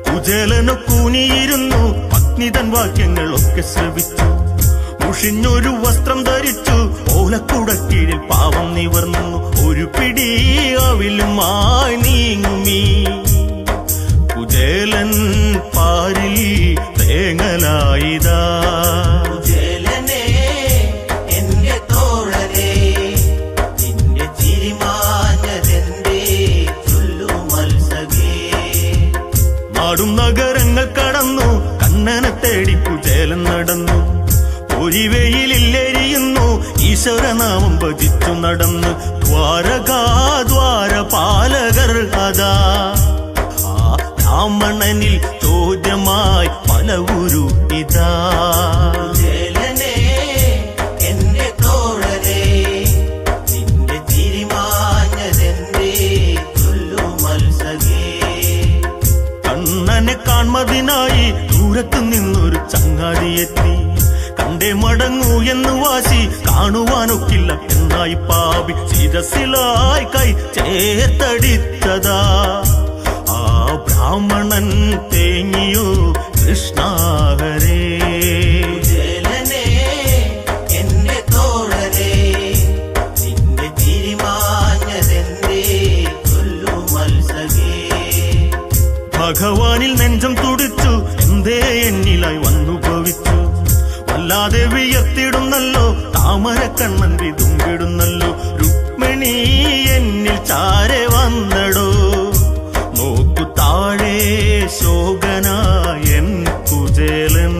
കുചേലനു കൂനിയിരുന്നു, പത്നി തൻ വാക്യങ്ങളൊക്കെ ശ്രവിച്ചു. മുഷിഞ്ഞൊരു വസ്ത്രം ധരിച്ചു, ഓലക്കുടക്കീഴിൽ പാവം നിവർന്നു. ഒരു പിടി അവിലുമായി നീങ്ങുമീ കുചേലൻ പാരിൽ തേങ്ങലായിതാ. നാടും നഗരങ്ങൾ കടന്നു, കണ്ണനെ തേടി കുചേലൻ നടന്നു. പൊരിവെയിലെരിയുന്നു, ഈശ്വരനാമം ഭജിച്ചു നടന്ന്. ദ്വാരപാലകർ അതാ ആ ബ്രാഹ്മണനിൽ ചോദ്യമായി പലവുരു ഇതാ. കണ്ണനെ കാൺമതിനായി ദൂരത്തു നിന്നൊരു ചങ്ങാതിയെത്തി. കണ്ടേ മടങ്ങൂ എന്ന് വാശി, കാണുവാനൊക്കില്ല എന്നായി പാപി. ശിരസിലായി കൈ ചേർത്തടിച്ചതാ ആ ബ്രാഹ്മണൻ തേങ്ങിയോ കൃഷ്ണാഹരേ. ഭഗവാനിൽ നെഞ്ചം തുടിച്ചു, എന്തേ എന്നിലായി വന്നു ഭവിച്ചു. വല്ലാതെ വിയർത്തിടുന്നല്ലോ, താമരക്കണ്ണൻ വിതുമ്പിടുന്നല്ലോ. രുക്മിണി എന്നിൽ ചാരെ വന്നടോ, നോക്കു താഴെ ശോകനായൻ കുചേലൻ.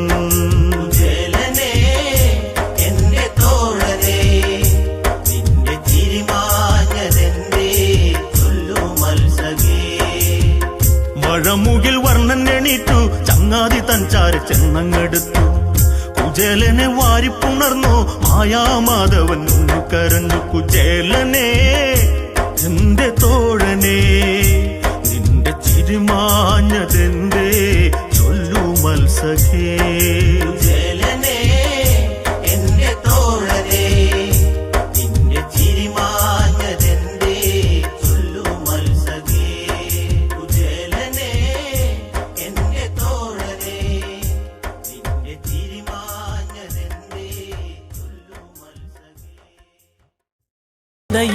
മഴമുകിൽ വർണ്ണൻ എണീറ്റു, ചങ്ങാതി തൻ ചാര ചെന്നങ്ങെടുത്തു. കുചേലനെ വാരിപ്പുണർന്നു, മായാമാധവൻ ഒന്നു കരഞ്ഞു. കുചേലനെ എന്റെ തോഴനെ, നിന്റെ ചിരിമാഞ്ഞതെന്തേ ചൊല്ലു മത്സഖേ.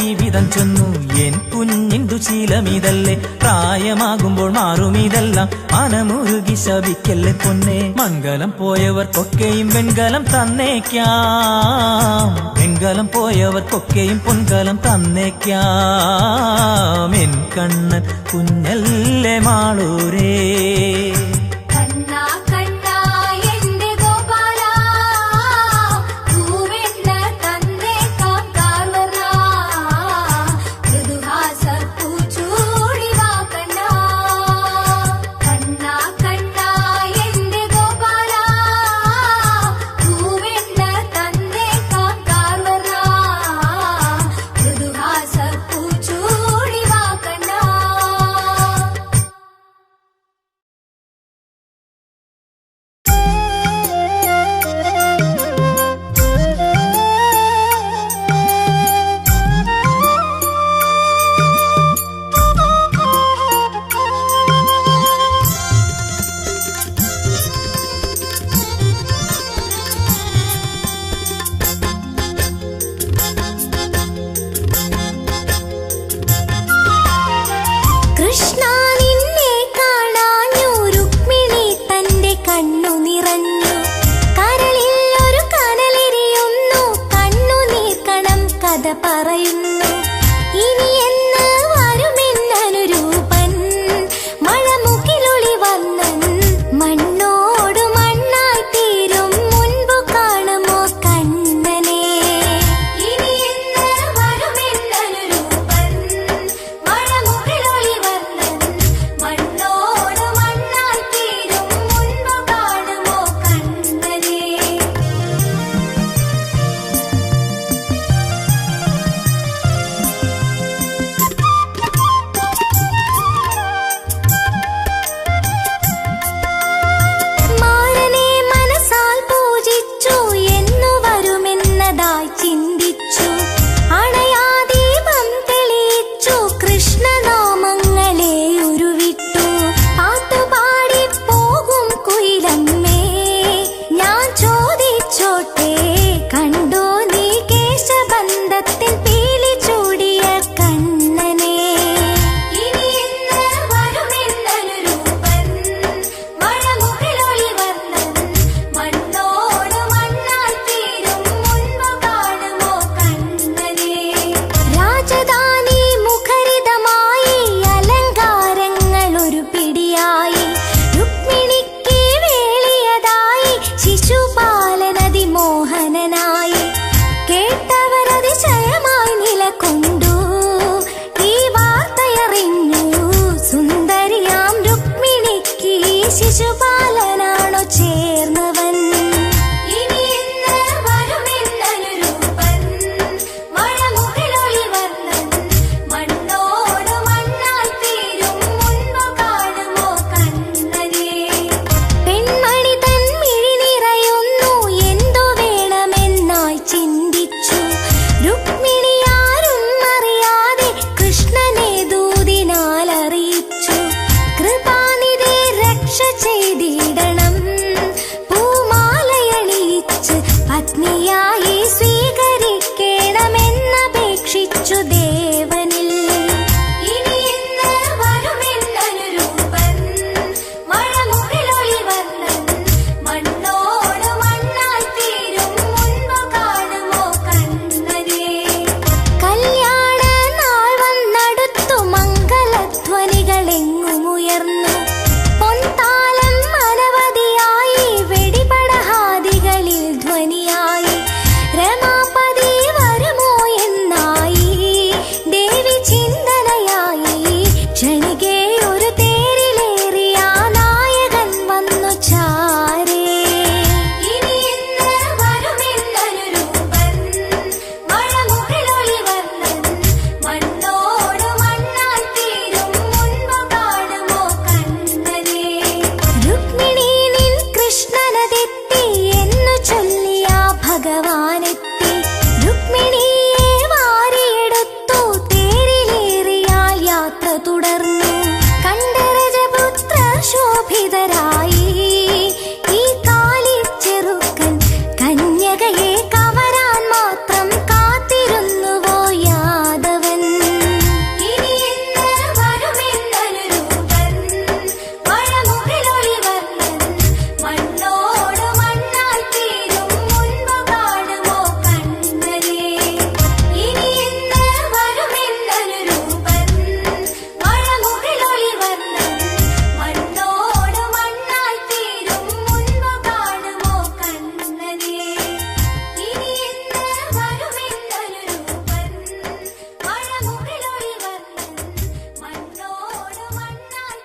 ഈ വിധം ചൊന്നു എൻ കുഞ്ഞിന്തു ശീലമിതല്ലേ, പ്രായമാകുമ്പോൾ മാറുമിതെല്ലാം, മനമുരുകി ശപിക്കല്ലേ പൊന്നെ. മംഗലം പോയവർക്കൊക്കെയും വെൺകലം തന്നേക്കാം, വെൺകലം പോയവർക്കൊക്കെയും പൊൻകലം തന്നേക്കാം. എൻ കണ്ണൻ കുഞ്ഞല്ലേ മാളൂരേ. സുന്ദരിയായി രുക്മിണിക്ക് വേളിയതായി ശിശുപാലനതിമോഹനനായി കേട്ടവരതിശയമായി നിലകൊണ്ടു ഈ വാർത്തയറിഞ്ഞു സുന്ദരിയാം രുക്മിണിക്ക് ശിശുപാലനാണോ ചേർന്നവൻ ഇനി എന്ന് വരുമെന്നനുരൂപൻ മഴമുകിലൊളിവർണ്ണൻ മണ്ണോട് മണ്ണായി തീരും മുൻപ് കാണുമോ കണ്ണനെ പെൺമണി തൻ മിഴി നിറയുന്നു എന്തു വേണമെന്നായി ചിന്തിച്ചു രുക്മിണി ആരും അറിയാതെ കൃഷ്ണനെ ദൂതിനാൽ അറിയിച്ചു കൃപാനിധി രക്ഷ ചെയ്തിടണം പൂമാലയണിയിച്ച് പത്നിയായി സ്വീകരിക്കണമെന്നപേക്ഷിച്ചു ദേവനിൽ ഇനി എന്ന് വരുമെന്നനുരൂപൻ മഴമുകിലൊളിവർണ്ണൻ മണ്ണോട് മണ്ണായി തീരും മുൻപ് കാണുമോ കണ്ണനെ കല്യാണ നാൾ വന്നടുത്തു മംഗളധ്വനികളെങ്ങുമുയർന്നു പൊൻതാലം അനവധിയായി വെടിപടഹാദികളിൽ ധ്വനിയായി രമാപതി വരുമോ എന്നായി ദേവി ചിന്തനയായി ക്ഷണികേ ഒരു തേരിലേറിയ നായകൻ വന്നു ചാരേ ഇനി എന്ന് വരുമെന്നനുരൂപൻ മഴമുകിലൊളിവർണ്ണൻ മണ്ണോട് മണ്ണായി തീരും മുൻപ് കാണുമോ കണ്ണനെ രുക്മിണി നിൻ കൃഷ്ണനതെത്തി എന്നു ചൊല്ലിയ ഭഗവാനെത്തി രുക്മിണിയെ വാരിയെടുത്തു തേരിലേറിയാൽ യാത്ര തുടർന്നു കണ്ഠരജപുത്ര ശോഭിതരായി ഈ കാലിച്ചെറുക്കൻ കന്യകയെ കവരാൻ മാത്രം കാത്തിരുന്നുവോ യാദവൻ ഇനി എന്ന് വരുമെന്നനുരൂപൻ മഴമുകിലൊളിവർണ്ണൻ മണ്ണോട് മണ്ണായി തീരും മുൻപ് കാണുമോ കണ്ണനെ ഇനി എന്ന് വരുമെന്നനുരൂപൻ മഴമുകിലൊളിവർണ്ണൻ മണ്ണോട് മണ്ണായി തീരും മുൻപ് കാണുമോ കണ്ണനെ ഇനി എന്ന് വരുമെന്നനുരൂപൻ മഴമുകിലൊളിവർണ്ണൻ മണ്ണോട് മണ്ണായി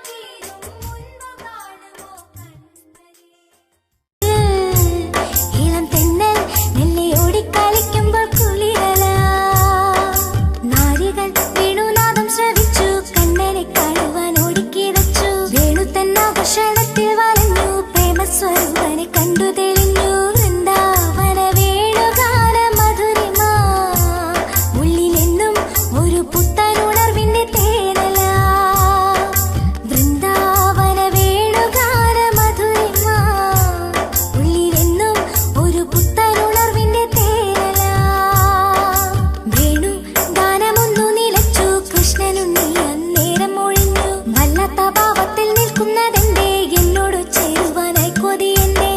തീരും മുൻപ് കാണുമോ കണ്ണനെ ഇളം തെന്നൽ നെല്ലെ ഓടിക്കളിക്കുമ്പോൾ കുളിരല നാരികൾ വേണുനാദം ശ്രവിച്ചു കണ്ണനെ കാണുവാൻ ഓടിക്കിതച്ചു വേണു തന്നാകർഷണത്തിൽ വലഞ്ഞു പ്രേമസ്വരൂപനെ കണ്ടു തെളിഞ്ഞു വൃന്ദാവന വേണുഗാന മധുരിമ ഉള്ളിലെന്നും ഒരു പുത്തനുണർവിന്റെ തേനല വൃന്ദാവന വേണുഗാന മധുരിമ ഉള്ളിലെന്നും ഒരു പുത്തനുണർവിന്റെ തേനല വേണു ഗാനമൊന്നു നിലച്ചു കൃഷ്ണനുണ്ണി അന്നേരം ഒഴിഞ്ഞു വല്ലാത്ത ഭാവത്തിൽ നിൽക്കുന്നതെന്തേ എന്നോട് ചേരുവാനായി കൊതിയെന്തേ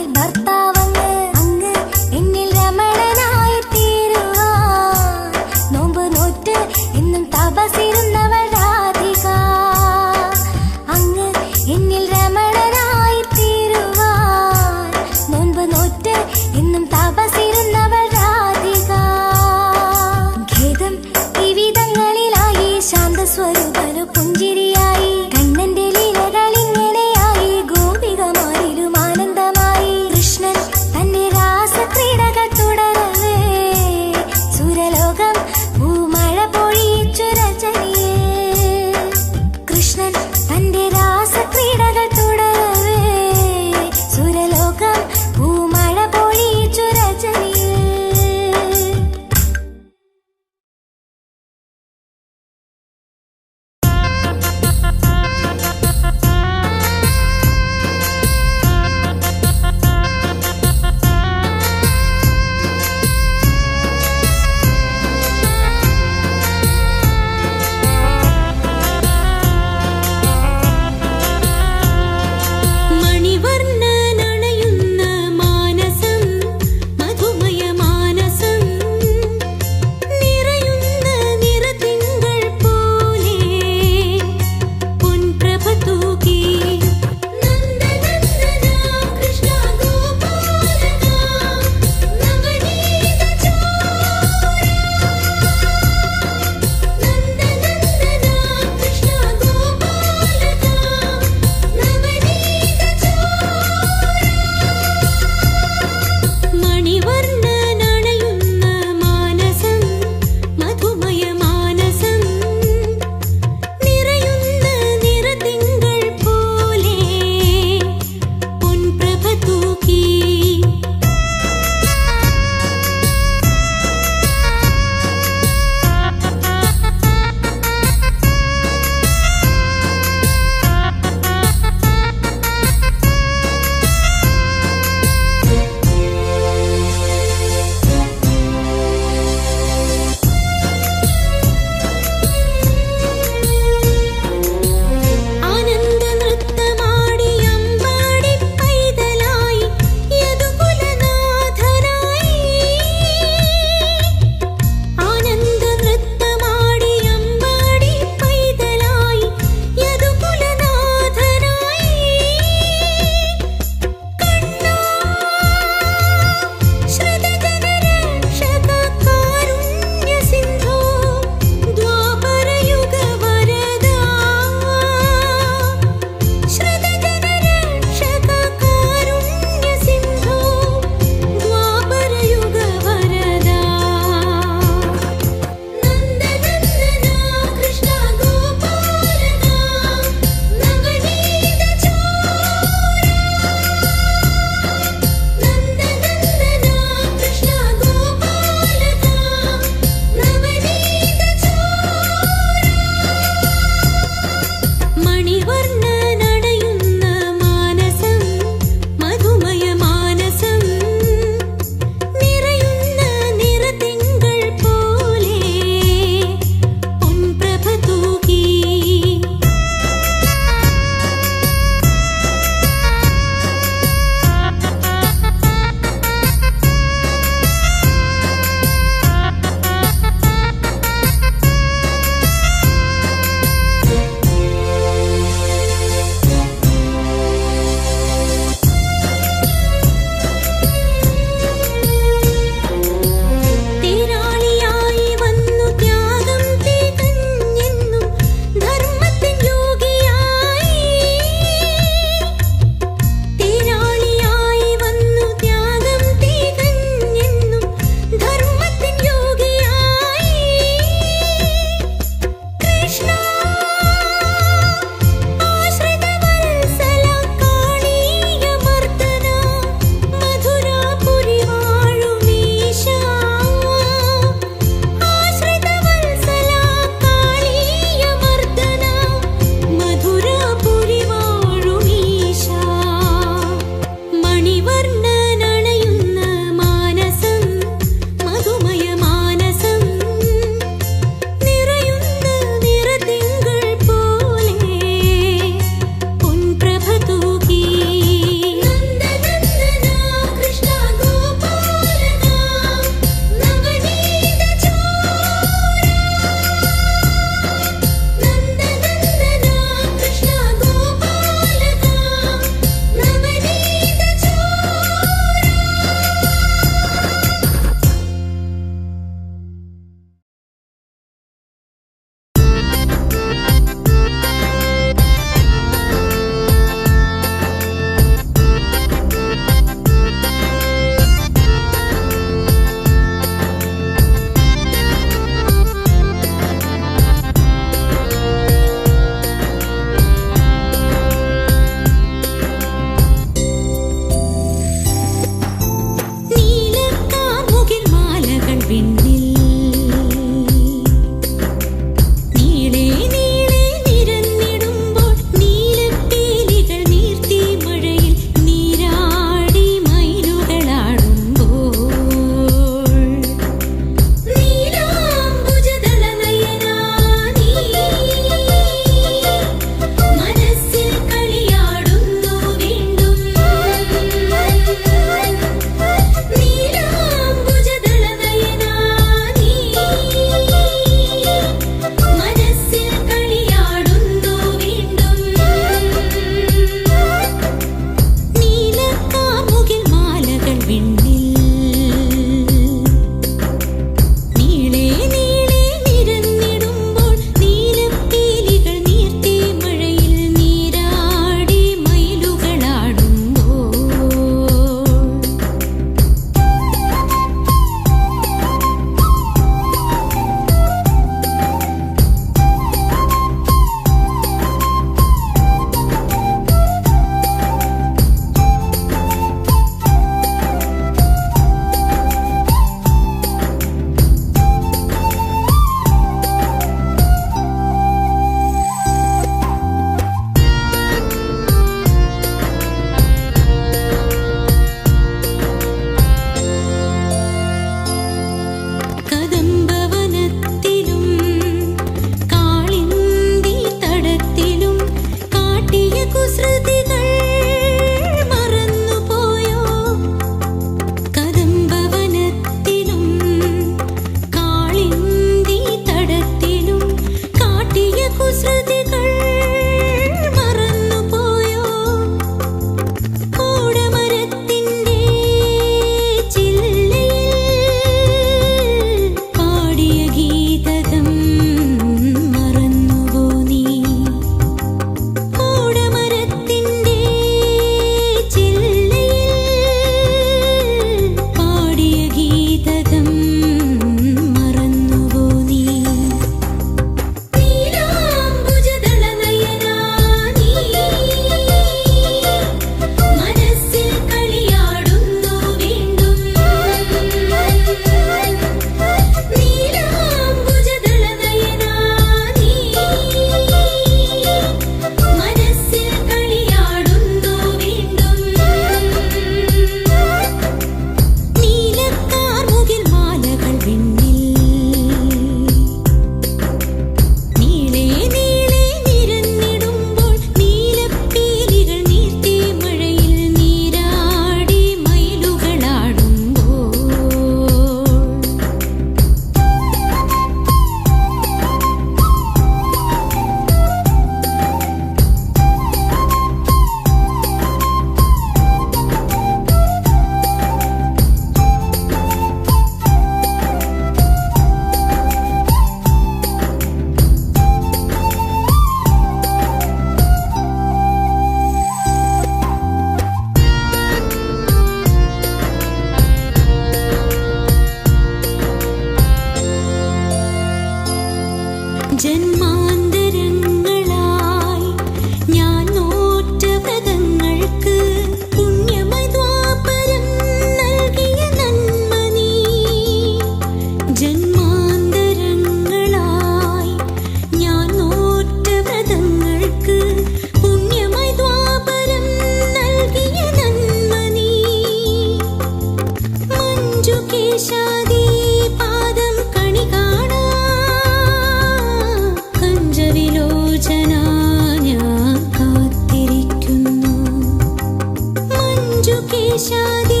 കേശാദി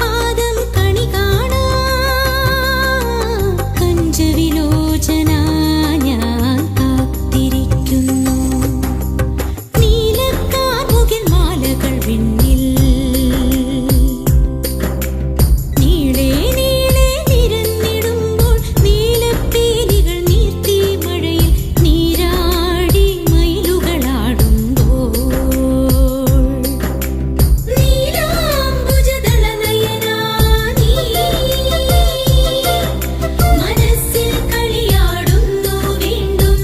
പാദം കണി കാണാ കഞ്ചവിലോചന ഞാൻ കാത്തിരിക്കുന്നു നീലക്കാർമുകിൽ മാലകൾ വിണ്ണിൽ നീളെ നീളെ നിരന്നിടുമ്പോൾ നീലപ്പേലികൾ നീർത്തി മഴയിൽ നീരാടി മയിലുകളാടുമ്പോൾ നീലാംബുജദളനയനാ നീ മനസ്സിൽ കളിയാടുന്നു വീണ്ടും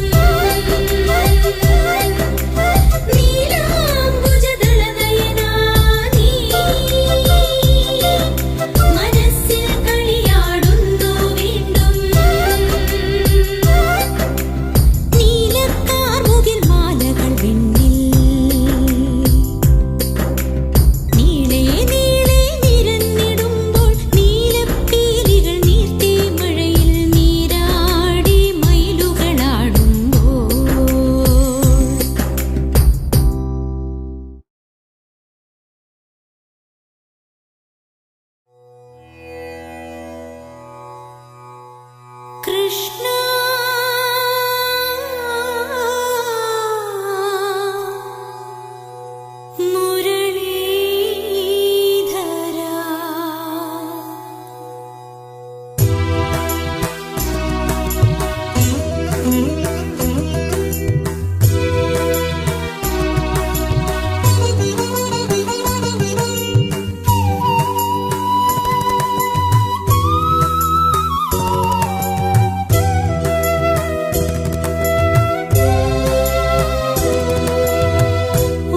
നീലാംബുജദളനയനാ നീ മനസ്സിൽ കളിയാടുന്നു വീണ്ടും നീലക്കാർമുകിൽ മാലകൾ വിണ്ണിൽ നീളെ നീളെ നിരന്നിടുമ്പോൾ നീലപ്പീലികൾ നീർത്തി മഴയിൽ നീരാടി മയിലുകളാടുമ്പോൾ കൃഷ്ണ മുരളീധര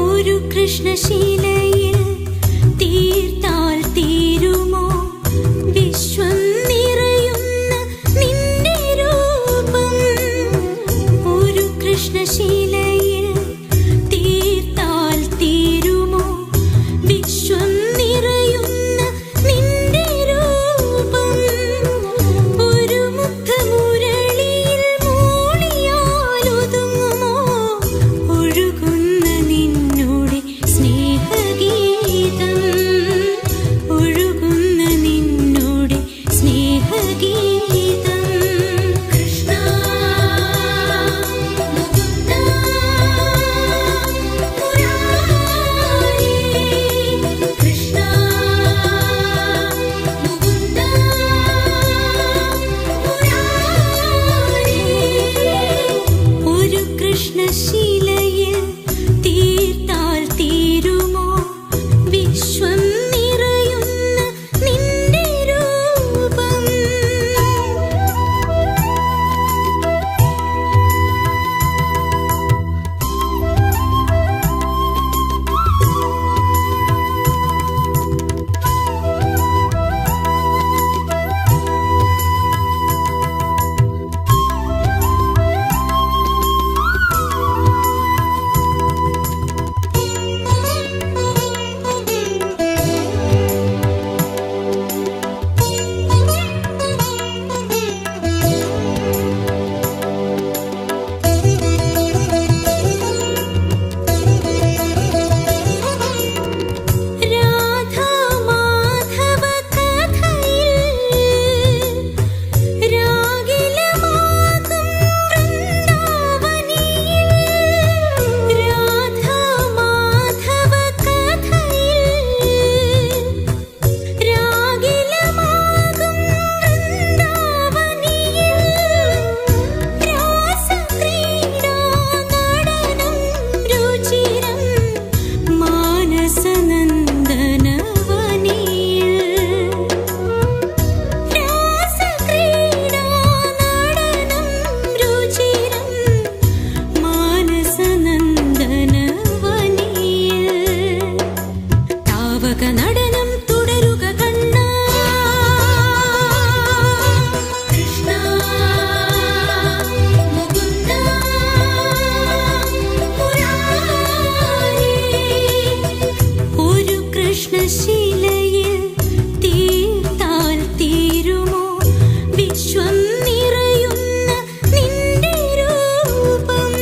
ഒരു കൃഷ്ണശീലയിൽ തീർത്താൽ തീരുമോ വിശ്വം നിറയുന്ന നിന്റെ രൂപം ഒരു കൃഷ്ണശീലയിൽ തീർത്താൽ തീരുമോ വിശ്വം നിറയുന്ന നിന്റെ രൂപം ഒരു മുഖമുരളിയിൽ മൂളിയാലൊതുങ്ങുമോ ഒഴുകുന്ന നിന്നോടെ സ്നേഹഗീതം ഒഴുകുന്ന നിന്നോടെ സ്നേഹഗീതം കൃഷ്ണ മുകുന്ദ മുരാരി കൃഷ്ണ മുകുന്ദ മുരാരി ഒരു കൃഷ്ണശീലയിൽ തീർത്താൽ തീരുമോ വിശ്വം നിറയുന്ന നിന്റെ രൂപം രാധാ മാധവ കഥയിൽ രാഗിലമാകും വൃന്ദാവനിയിൽ രാധാ മാധവ കഥയിൽ രാഗിലമാകും വൃന്ദാവനിയിൽ രാസക്രീഡാ നടനം രുചിരം മാനസനന്ദനവനിയിൽ രാസക്രീഡാ നടനം രുചിരം മാനസനന്ദനവനിയിൽ താവക നടനം തുടരുക കണ്ണാ കൃഷ്ണ മുകുന്ദ മുരാരി ഒരു കൃഷ്ണശീലയിൽ തീർത്താൽ തീരുമോ വിശ്വം നിറയുന്ന നിന്റെ രൂപം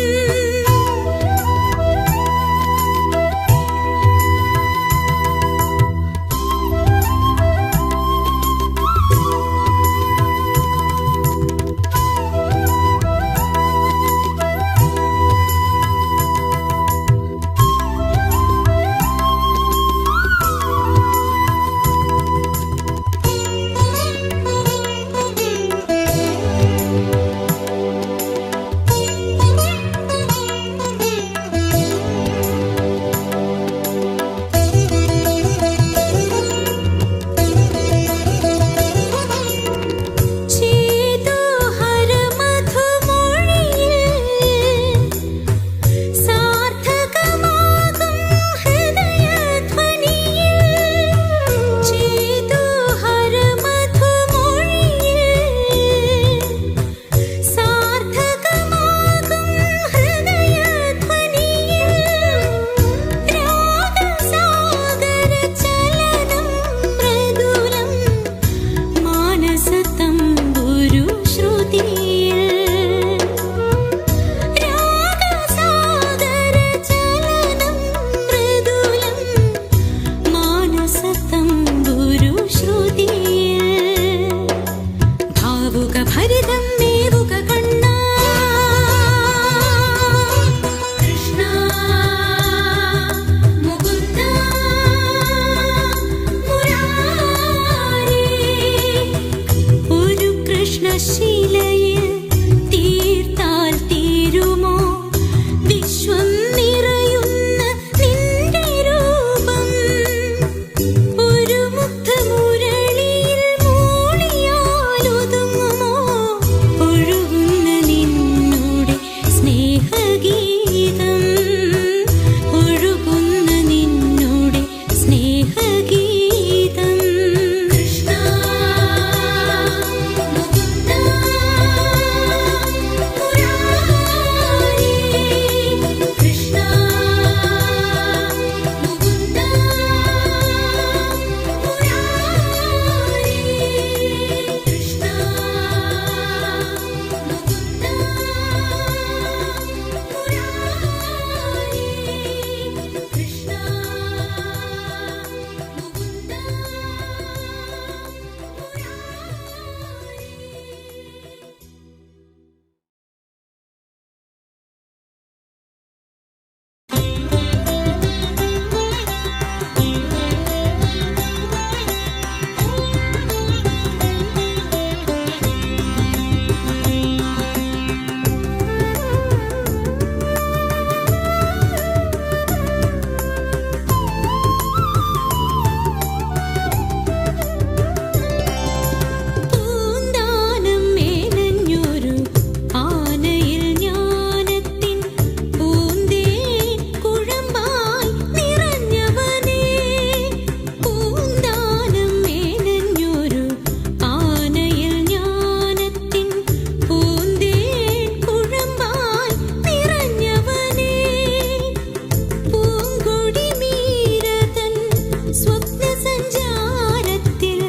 സ്വപ്നസഞ്ചാരത്തിൽ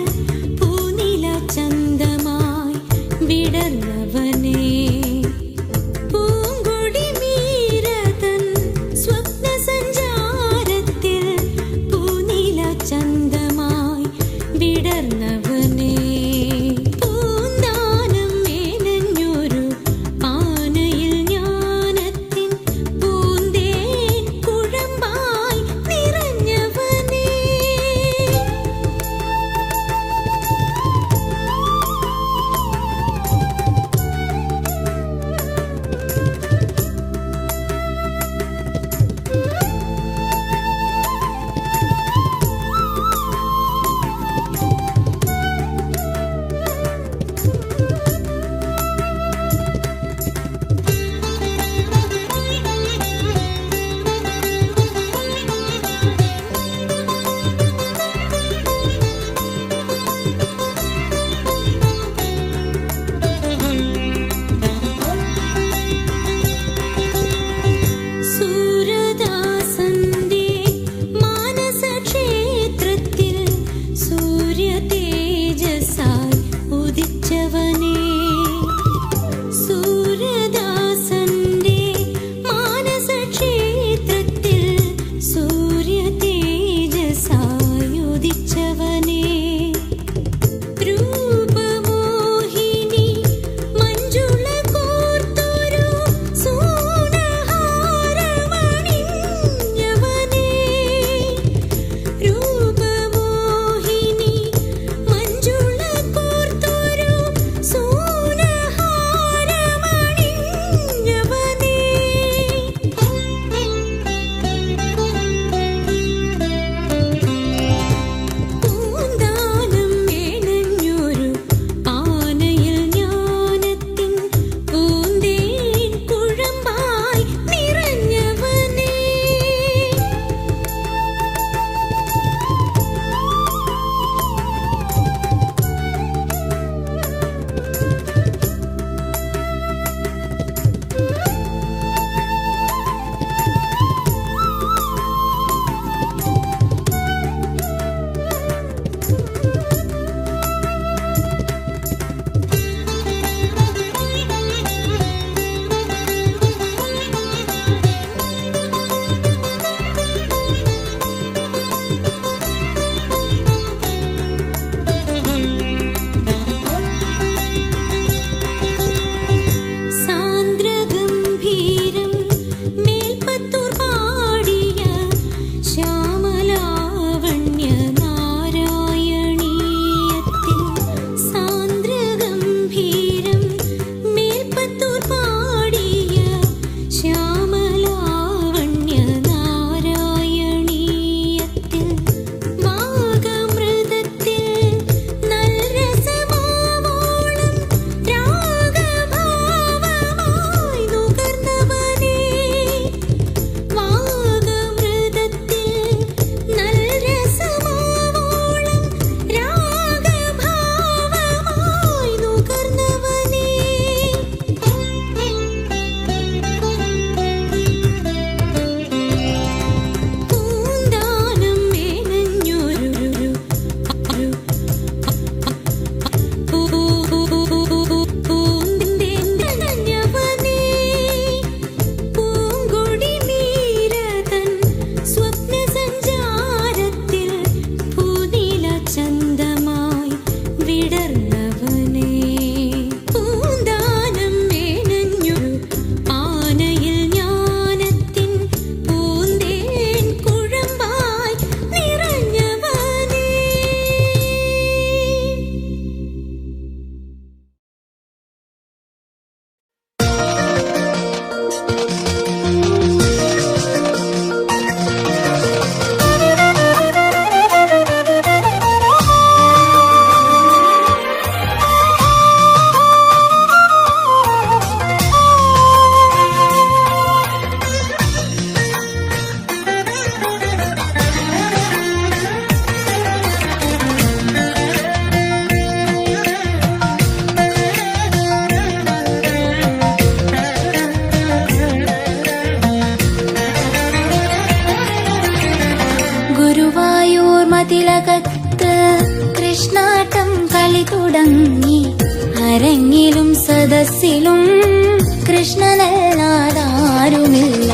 പൂനില ചന്തമായി വിടർന്നവനേ പൂങ്കൊടി മീരതൻ സ്വപ്നസഞ്ചാരത്തിൽ പൂനില ചന്തമായി വിടർന്നവനേ പൂന്താനം മേനഞ്ഞൊരു പാനയിൽ ജ്ഞാനത്തിൻ പൂന്തേൻ കുഴമ്പായി നിറഞ്ഞവനേ മതിലകത്ത് കൃഷ്ണാട്ടം കളി തുടങ്ങി. അരങ്ങിലും സദസ്സിലും കൃഷ്ണനല്ലാതാരുമില്ല.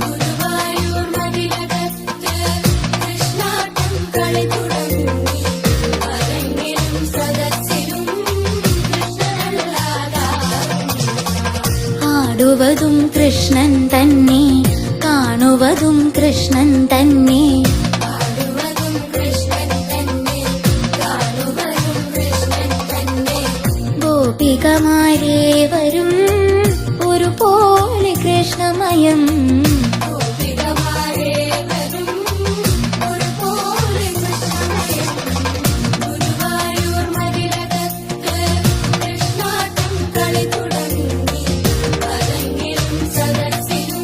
ഗുരുവായൂർ മതിലകത്ത് കൃഷ്ണാട്ടം കളി തുടങ്ങി. അരങ്ങിലും സദസ്സിലും കൃഷ്ണനല്ലാതാരുമില്ല. ആടുവതും കൃഷ്ണൻ തന്നെ, കാണുവതും കൃഷ്ണൻ തന്നെ. ഗോപികമാരേവരും ഒരുപോലെ കൃഷ്ണമയം. ഗുരുവായൂർ മതിലകത്ത് കൃഷ്ണാട്ടം കളി തുടങ്ങി. അരങ്ങിലും സദസ്സിലും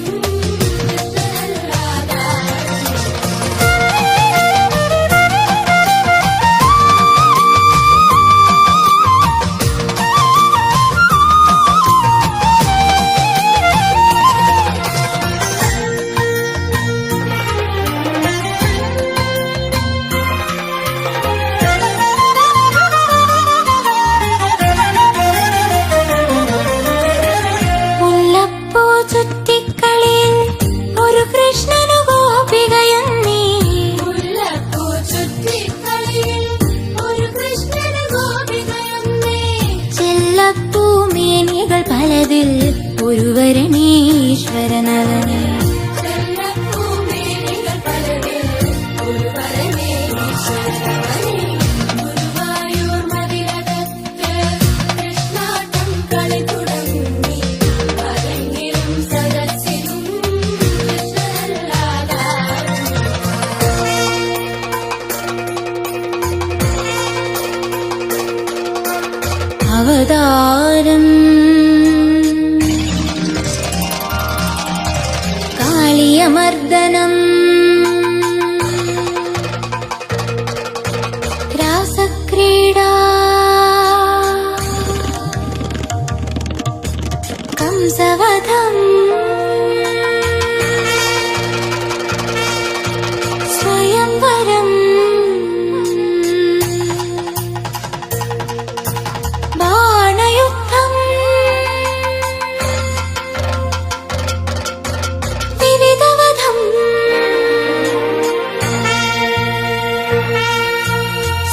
മുല്ലപ്പൂ ചുറ്റിക്കളിയിൽ ഒരു കൃഷ്ണനു ഗോപികയെന്നീ. മുല്ലപ്പൂ ചുറ്റിക്കളിയിൽ ഒരു കൃഷ്ണനു ഗോപികയെന്നീ. ചെല്ലപ്പൂമേനികൾ പലതിൽ ഒരുവരണീശ്വരനവനേ. ഗുരുവായൂർ മതിലകത്ത് കൃഷ്ണാട്ടം കളി തുടങ്ങി. അരങ്ങിലും സദസ്സിലും അവതാരം കാളിയമർദ്ദനം. രാസക്രീഡാ കംസവധം. സ്വയംവരം ബാണയുദ്ധം. വിവിധവധം.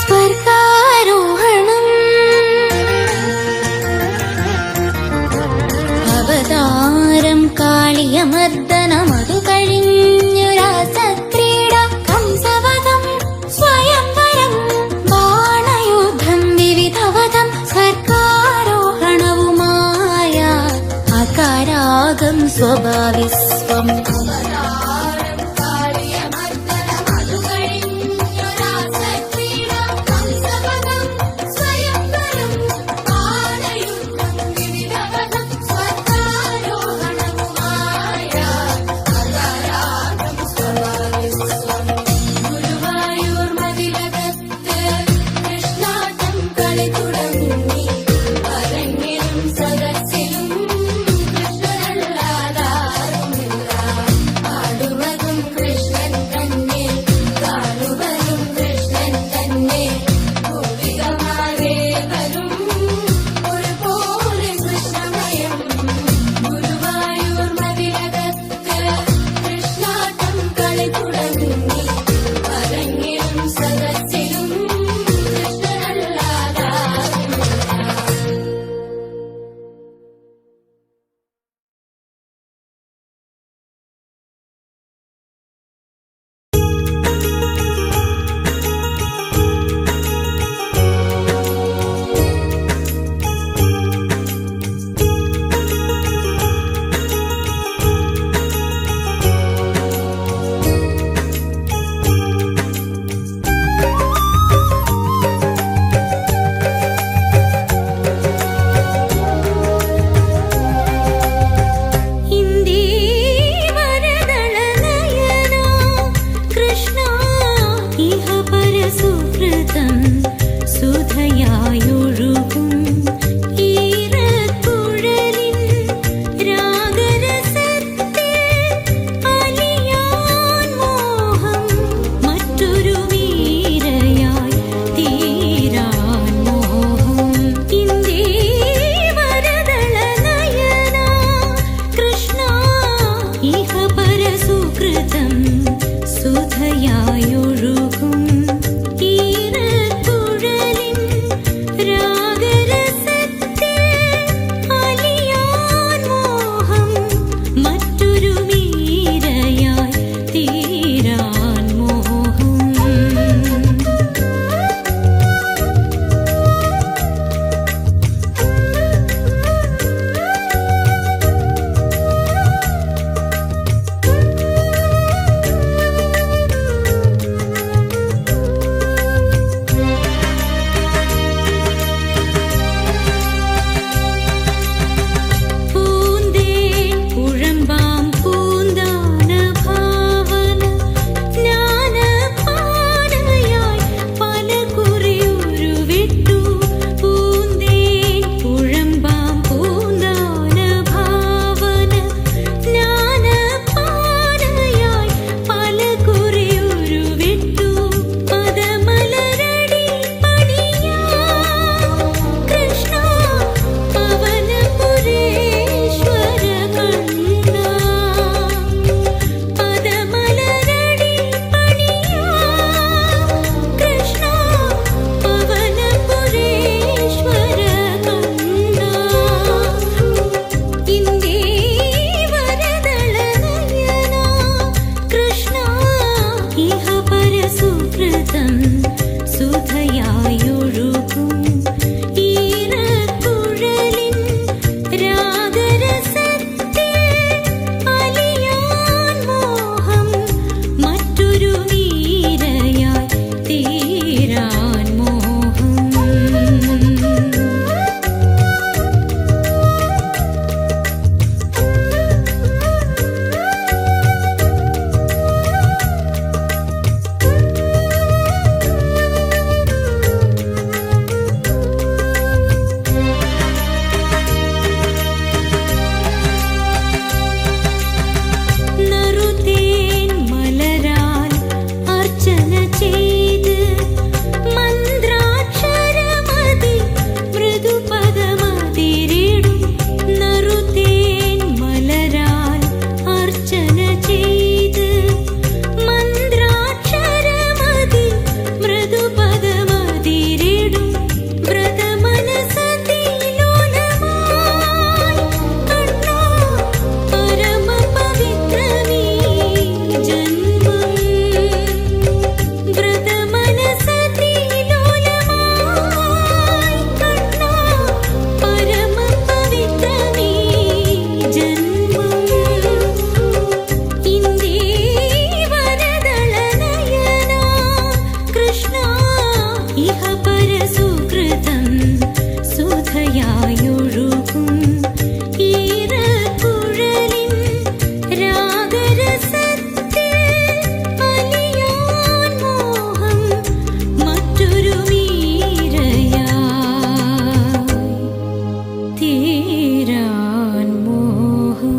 സ്വർഗാരോഹണം. അവതാരം കാളിയമർദ്ദനമതു കഴിഞ്ഞു രാസക്രീഡ കംസവധം. സ്വയംവരം ബാണയുദ്ധം. വിവിധവധം. സ്വർഗാരോഹണവുമായ അകാരാഗം സ്വഭാവിസ്വം. ഗുരുവായൂർ മതിലകത്ത് കൃഷ്ണാട്ടം കളി തുടങ്ങി. അരങ്ങിലും സദസ്സിലും കൃഷ്ണനല്ലാതാരുമില്ല. സുധയായൊഴുകും ഈറക്കുഴലിൻ രാഗരസത്തിൽ അലിയാൻ മോഹം മറ്റൊരു വീരയായി തീരാൻ മോഹം. നറുതേൻ മലരാൽ അർച്ചന ചെയ്ത് മന്ത്രാക്ഷരമതി മൃദുപദമതിരിടും. നറുതേൻ മലരാൽ അർച്ചന ചെയ്ത് മന്ത്രാക്ഷരമതി മൃദുപദമതിരിടും. വ്രതമനസതിലോലമായി കണ്ണാ പരമപവിത്രമീ ജന്മം. വ്രതമനസതിലോലമായി കണ്ണാ പരമപവിത്രമീ ജന്മം. ഇന്ദേവരദളനയനാ കൃഷ്ണാ ഇഹ പരസുകൃതം സുധയായൊഴുകും ഈറക്കുഴലിൻ രാഗരസത്തിൽ അലിയാൻ മോഹം മറ്റൊരു വീരയായി തീരാൻ മോഹം.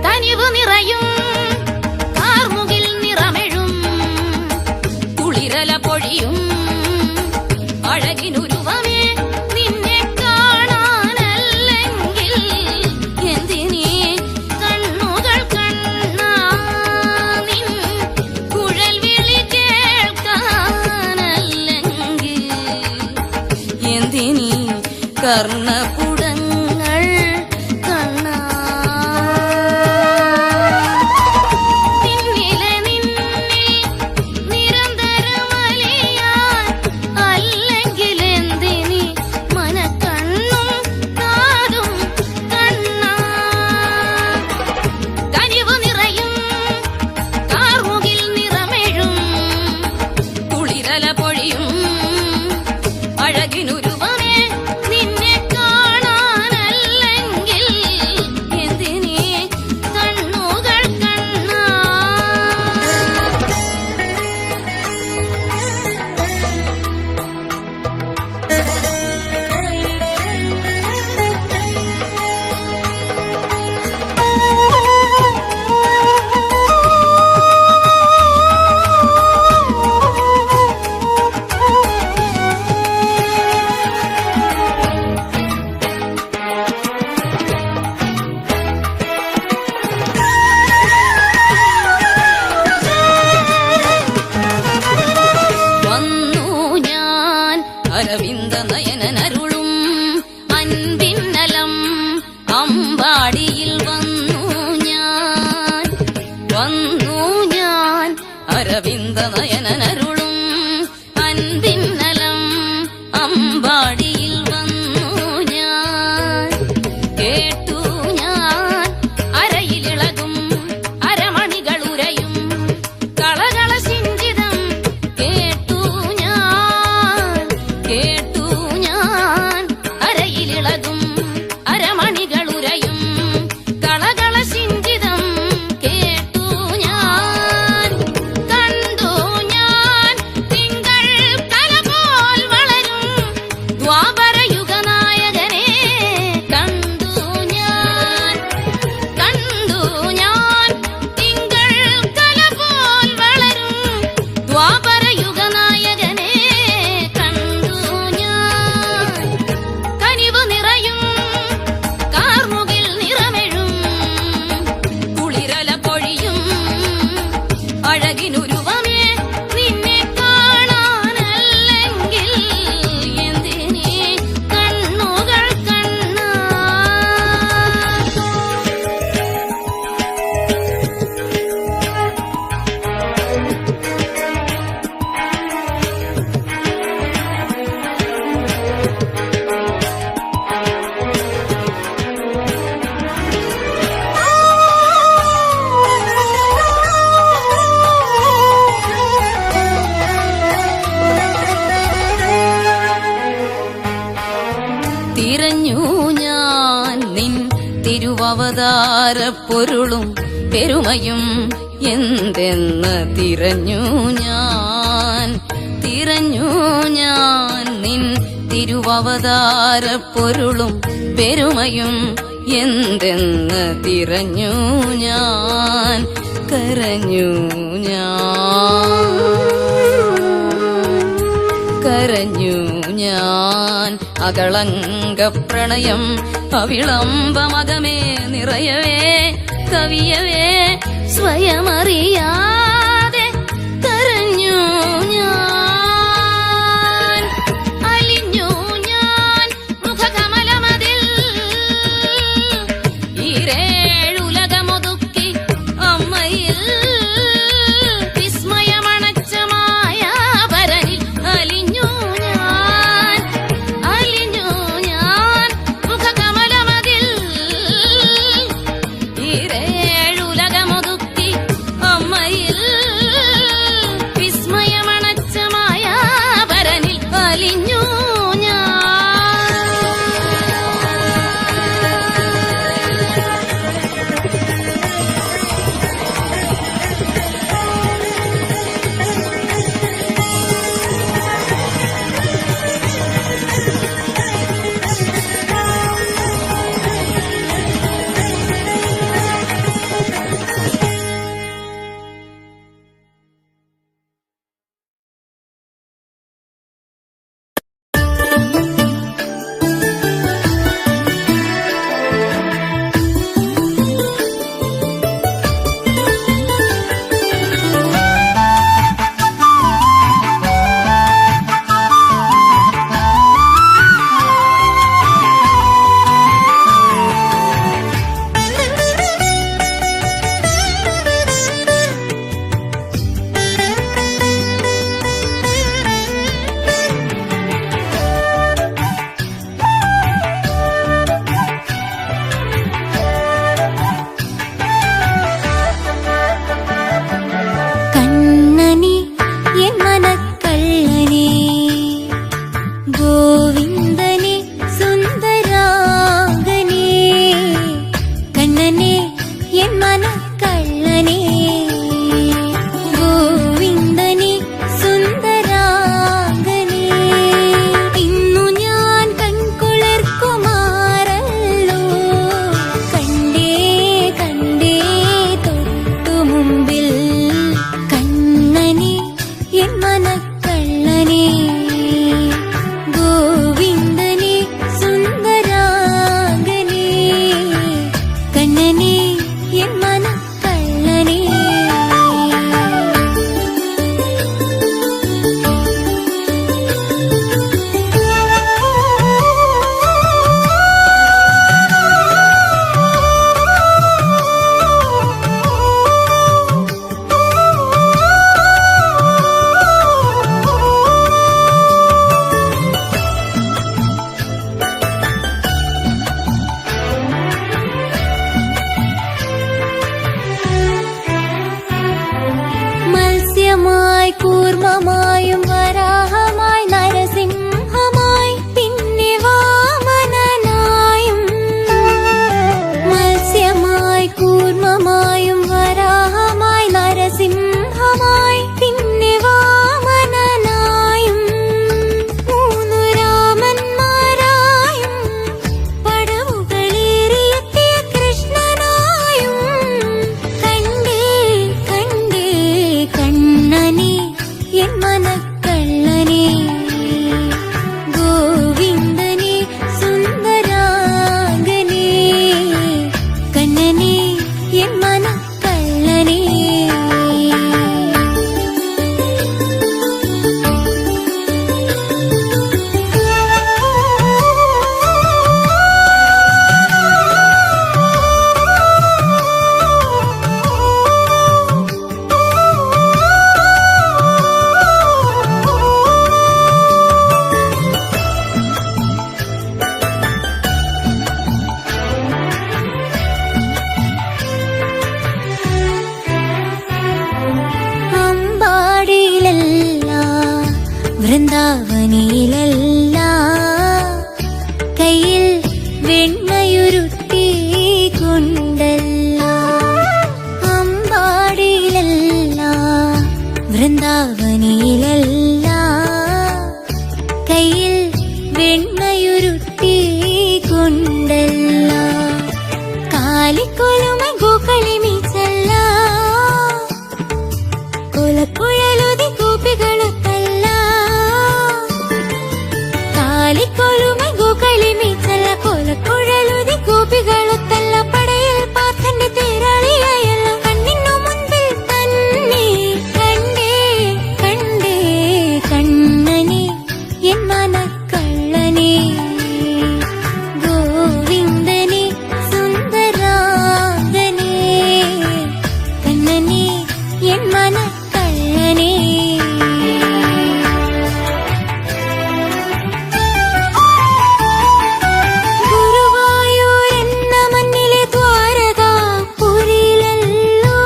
തനിവ് നിറയും കാർമുകിൽ നിറമെഴും കുളിരല പൊഴിയും അഴകിനുരുവമേ നിന്നെ കാണാനല്ലെങ്കിൽ എന്തിനീ കണ്ണുകൾ കണ്ണാ നിൻ കുഴൽ വിളി കേൾക്കാനല്ലെങ്കിൽ എന്തിനീ കർണപുടങ്ങൾ കണ്ണാ. നിന്നിലെ നിന്നിൽ നിരന്തരമലിയാൻ അല്ലെങ്കിൽ എന്തിനീ മനക്കണ്ണും കാതും കണ്ണാ. കനിവ് നിറയും കാർമുകിൽ നിറമെഴും കുളിരല പൊഴിയും അഴകിനുരുവമേ നിന്നെ കാണാനല്ലെങ്കിൽ എന്തിനീ കണ്ണുകൾ കണ്ണാ. വന്നു ഞാൻ അരവിന്ദ നയനനരുളും അൻപിന്നലം അമ്പാടിയിൽ വന്നു ഞാൻ അരവിന്ദ നയനനരുളും അൻപിന്നലം അമ്പാടിയിൽ വന്നു ഞാൻ. കേട്ടു ഞാൻ അരയിലിളകും അരമണികളുരയും കളകള സിഞ്ചിതം. കേട്ടു ഞാൻ അരയിലിളകും അരമണികളുരയും തിരുവവതാര പൊരുളും പെരുമയും എന്തെന്ന് തിരഞ്ഞു ഞാൻ നിൻ തിരുവവതാര പൊരുളും പെരുമയും എന്തെന്ന് തിരഞ്ഞു ഞാൻ കരഞ്ഞു ഞാൻ അകളങ്ക പ്രണയം അവിളംബമകമേ നിറയവേ കവിയവേ സ്വയമറിയാതെ കരഞ്ഞു ഞാൻ അലിഞ്ഞു ഞാൻ മുഖകമലമതിൽ ഈരേഴുലകമൊതുക്കി അമ്മയിൽ വിസ്മയമണച്ച മായാപരനിൽ അലിഞ്ഞു ഞാൻ മുഖകമലമതിൽ ഈരേഴുലകമൊതുക്കി അമ്മയിൽ വിസ്മയമണച്ച മായാപരനിൽ അലിഞ്ഞു ഞാൻ കണ്ണനെ എൻ മനക്കള്ളനെ ഗോവിന്ദനെ സുന്ദരാംഗനെ കണ്ണനെ എൻ മനക്കള്ളനെ ഗോവിന്ദനെ സുന്ദരാംഗനെ ഇന്നു ഞാൻ കൺകുളിർക്കുമാറല്ലോ കണ്ടേ തൊട്ടു മുമ്പിൽ കണ്ണനെ എൻ മനക്കള്ളനെ ഗോവിന്ദനെ സുന്ദരാംഗനെ കണ്ണനെ എൻ മനക്കള്ളനെ വൃന്ദാവനിലല്ല കയ്യിൽ വെണ്ണയുരുട്ടി കൊണ്ടല്ല കാലിക്കൊലുമ ഗോക്കളിമിച്ചല്ല കൊലക്കുഴലുതി കൂപ്പികളുത്തല്ല കാലിക്കൊലുമ ഗോക്കളിമിച്ചല്ല കൊലക്കുഴലുതി കൂപ്പികളുത്തല്ല പടയിൽ പാർത്തന്റെ തേരാളിയായല്ല കണ്ണിനു മുൻപിൽ തന്നെ കണ്ടേ കണ്ടേ കണ്ണനെ എൻ മനക്കള്ളനെ ഗോവിന്ദനെ സുന്ദരാംഗനെ കണ്ണനെ എൻ മനക്കള്ളനെ ഗുരുവായൂരെന്ന മണ്ണിലെ ദ്വാരകാപുരിയിലല്ലോ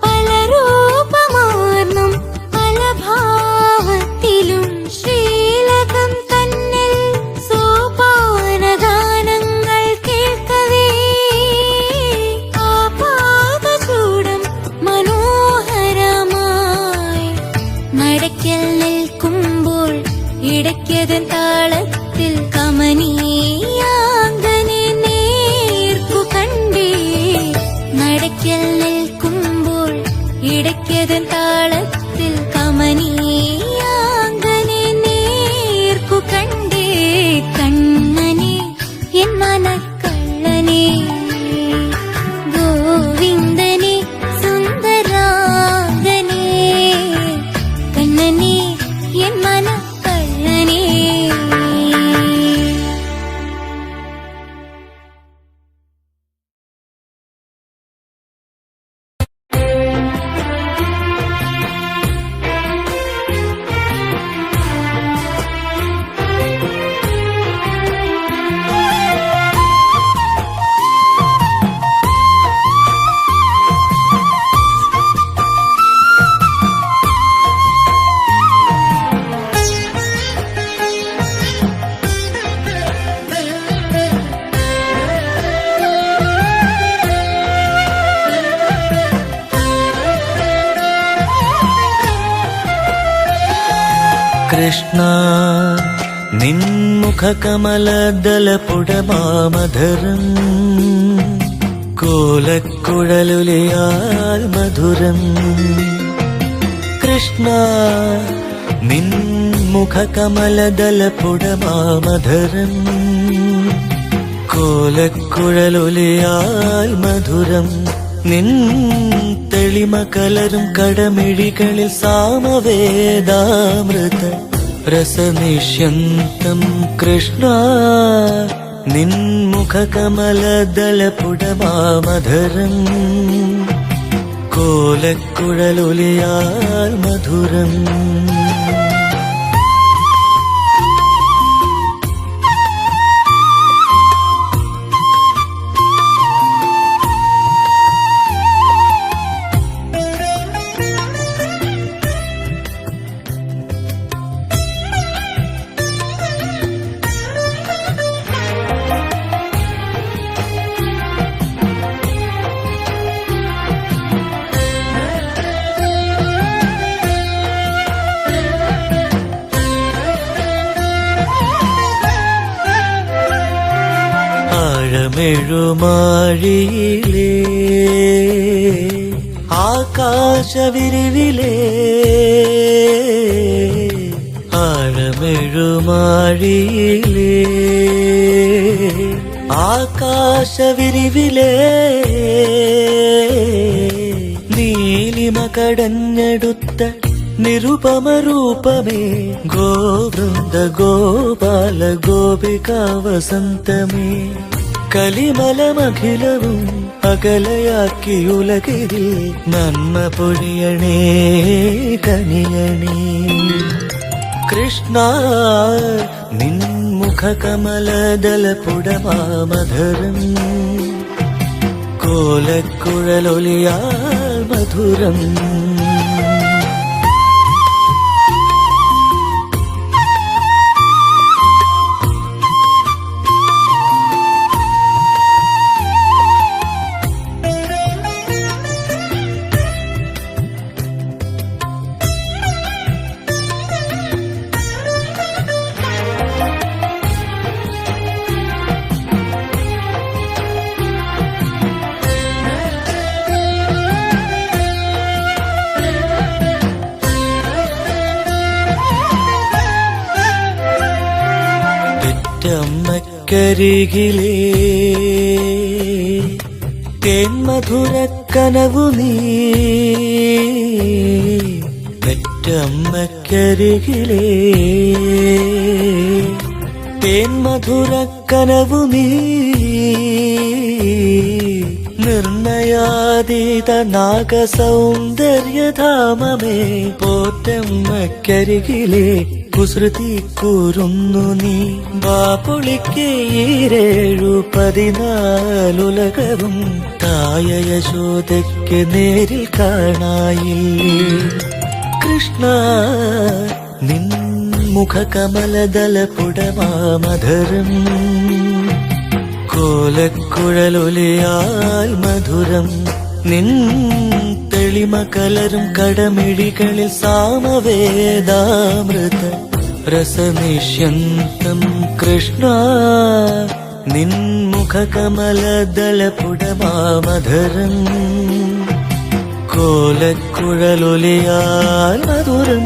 പല രൂപമാർന്നും പല ഭാവത്തിലും ശ്രീലകം തന്നിൽ സോപാനഗാനങ്ങൾ കേൾക്കവേ ആപാദചൂടം മനോഹരമായി നടക്കൽ നിൽക്കുമ്പോൾ ഇടയ്ക്കതൻ താളത്തിൽ കമനീയാംഗനെ നേർക്കു കണ്ടേ നടക്കൽ നിൽക്കുമ്പോൾ ഇടയ്ക്കതൻ താളത്തിൽ കമനീയാംഗനെ നേർക്കു കണ്ടേ കണ്ണനെ എൻ മനക്കള്ളനെ ഗോവിന്ദനെ സുന്ദരാംഗനെ കണ്ണനെ എൻ മനക്കള്ളനെ കൃഷ്ണ നിൻമുഖകമലദലപുടമാമധരം കോലക്കുഴലുലിയാൽ മധുരം കൃഷ്ണ നിൻമുഖകമലദലപുടമാമധരം കോലക്കുഴലുലിയാൽ മധുരം നിൻ തെളിമ കലരും കടമിഴികളിൽ സാമവേദാമൃത രസനിഷ്യന്തം കൃഷ്ണ നിൻമുഖകമലദലപുടമാമധരം കോലക്കുഴലുലിയാൽ മധുരം ആഴമെഴുമാഴിയിലേ ആകാശവിരിവിലേ ആഴമെഴുമാഴിയിലേ ആകാശവിരിവിലേ നീലിമ കടഞ്ഞെടുത്ത നിരുപമരൂപമേ ഗോവൃന്ദ ഗോപാല ഗോപിക വസന്തമേ കലിമലമഖിലവും അകലയാക്കിയുലകിൽ നന്മ പൊഴിയണേ കനിയണേ കൃഷ്ണ നിൻമുഖകമലദലപുടമാമധരം കോലക്കുഴലൊലിയാൽ മധുരം പെറ്റമ്മക്കരികിലേ തേന്മധുരക്കനവു നീ പെറ്റമ്മക്കരികിലേ തേന്മധുരക്കനവു നീ നിർണയാതീത നാഗസൗന്ദര്യധാമമേ പോറ്റമ്മക്കരികിലേ കുസൃതി കൂറുന്നു നീ ബാപ്പുളിക്ക് 14 തായ യശോദയ്ക്ക് നേരിൽ കാണായില്ലേ കൃഷ്ണ നിൻ മുഖകമലദലപുടമാമധരം കോലക്കുഴലൊലിയാൽ മധുരം നിൻ തെളിമ കലരും കടമിഴികളിൽ സാമവേദാമൃത രസനിഷ്യന്തം കൃഷ്ണ നിൻ മുഖകമലദലപുടമാമധരം കോലക്കുഴലൊലിയാൽ മധുരം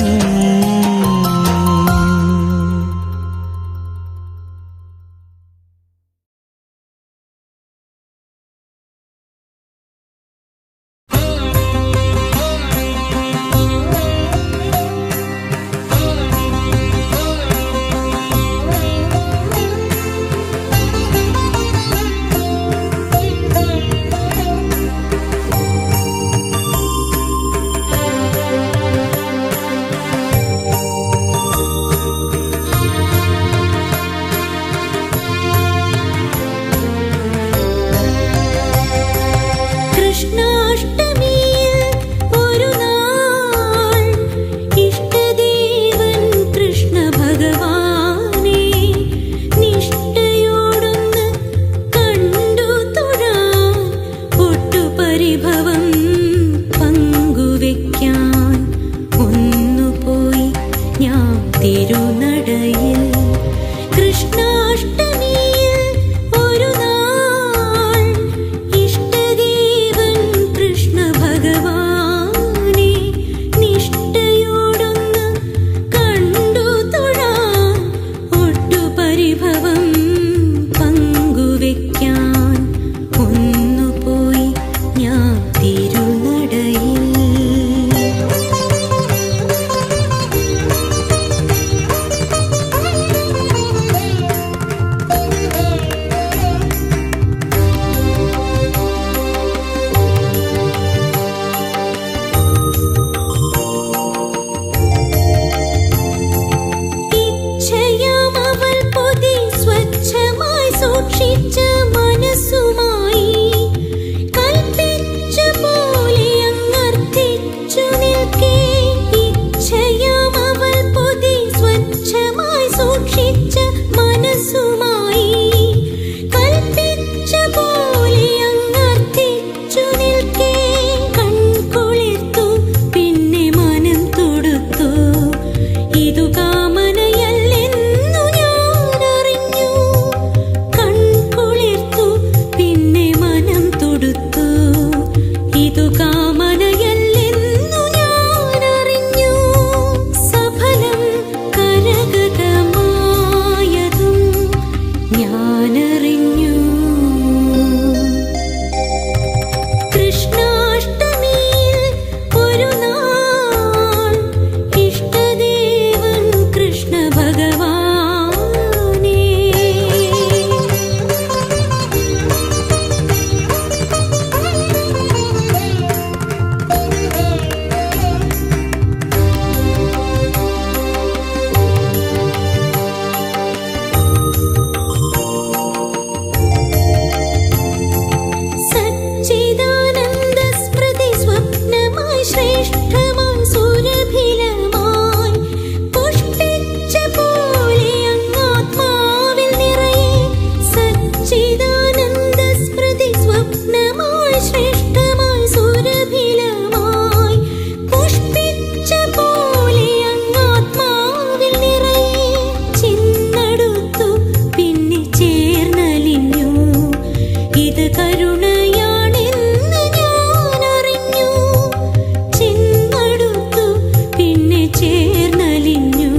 ചേർന്നലിഞ്ഞു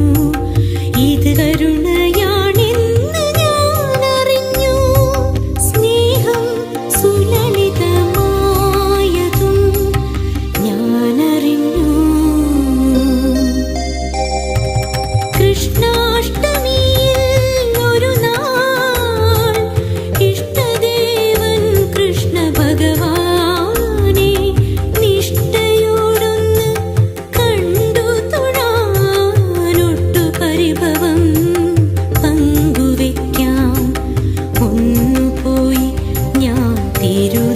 ഇത് കരുണയാണെന്ന് ഞാൻ അറിഞ്ഞു തിരുനാൾ